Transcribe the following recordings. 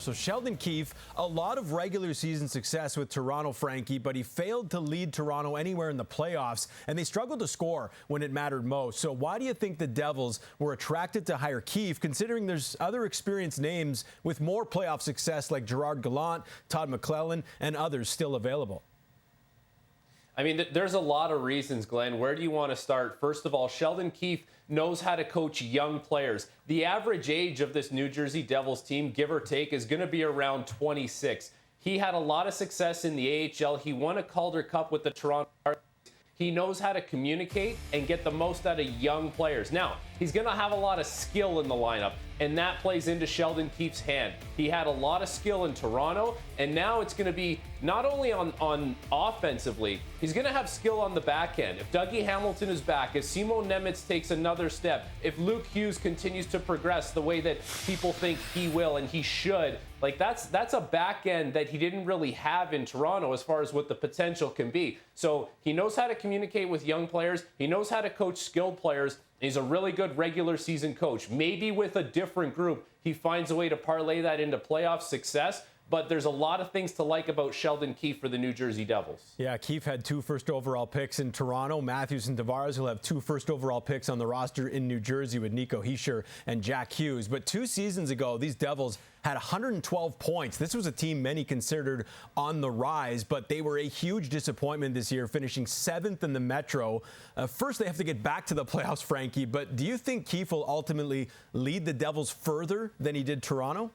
So Sheldon Keefe, a lot of regular season success with Toronto, Frankie, but he failed to lead Toronto anywhere in the playoffs, and they struggled to score when it mattered most. So why do you think the Devils were attracted to hire Keefe, considering there's other experienced names with more playoff success like Gerard Gallant, Todd McClellan, and others still available? I mean, there's a lot of reasons, Glenn. Where do you want to start? First of all, Sheldon Keefe knows how to coach young players. The average age of this New Jersey Devils team, give or take, is going to be around 26. He had a lot of success in the AHL. He won a Calder Cup with the Toronto. He knows how to communicate and get the most out of young players. Now, he's going to have a lot of skill in the lineup, and that plays into Sheldon Keefe's hand. He had a lot of skill in Toronto, and now it's going to be not only on offensively, he's going to have skill on the back end. If Dougie Hamilton is back, if Simon Nemec takes another step, if Luke Hughes continues to progress the way that people think he will and he should, like that's a back end that he didn't really have in Toronto as far as what the potential can be. So he knows how to communicate with young players. He knows how to coach skilled players. He's a really good regular season coach. Maybe with a different group, he finds a way to parlay that into playoff success. But there's a lot of things to like about Sheldon Keefe for the New Jersey Devils. Yeah, Keefe had 2 first overall picks in Toronto. Matthews and Tavares will have 2 first overall picks on the roster in New Jersey with Nico Hischier and Jack Hughes. But 2 seasons ago, these Devils had 112 points. This was a team many considered on the rise, but they were a huge disappointment this year, finishing 7th in the Metro. First, they have to get back to the playoffs, Frankie, but do you think Keefe will ultimately lead the Devils further than he did Toronto?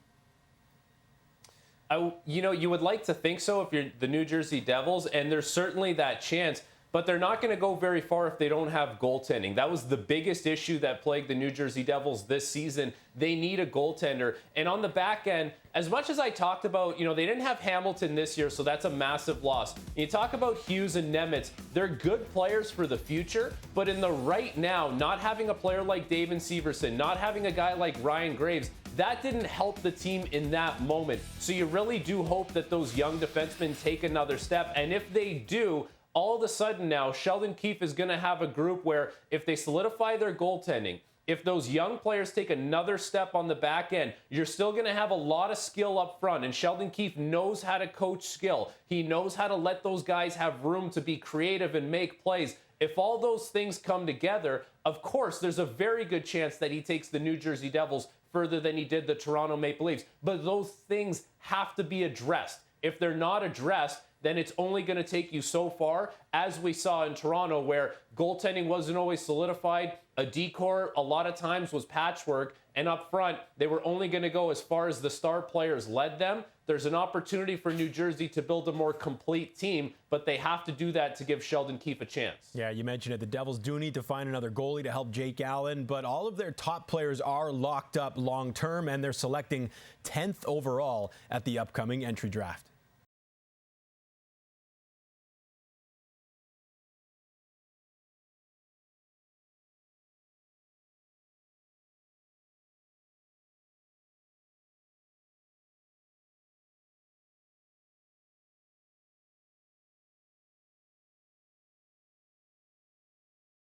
You would like to think so if you're the New Jersey Devils, and there's certainly that chance, but they're not going to go very far if they don't have goaltending. That was the biggest issue that plagued the New Jersey Devils this season. They need a goaltender. And on the back end, as much as I talked about, they didn't have Hamilton this year, so that's a massive loss. You talk about Hughes and Nemec, they're good players for the future, but in the right now, not having a player like David Severson, not having a guy like Ryan Graves, that didn't help the team in that moment. So you really do hope that those young defensemen take another step. And if they do, all of a sudden now, Sheldon Keefe is going to have a group where if they solidify their goaltending, if those young players take another step on the back end, you're still going to have a lot of skill up front. And Sheldon Keefe knows how to coach skill. He knows how to let those guys have room to be creative and make plays. If all those things come together, of course, there's a very good chance that he takes the New Jersey Devils further than he did the Toronto Maple Leafs. But those things have to be addressed. If they're not addressed, then it's only going to take you so far, as we saw in Toronto, where goaltending wasn't always solidified. A decor a lot of times was patchwork, and up front, they were only going to go as far as the star players led them. There's an opportunity for New Jersey to build a more complete team, but they have to do that to give Sheldon Keefe a chance. Yeah, you mentioned it. The Devils do need to find another goalie to help Jake Allen, but all of their top players are locked up long-term, and they're selecting 10th overall at the upcoming entry draft.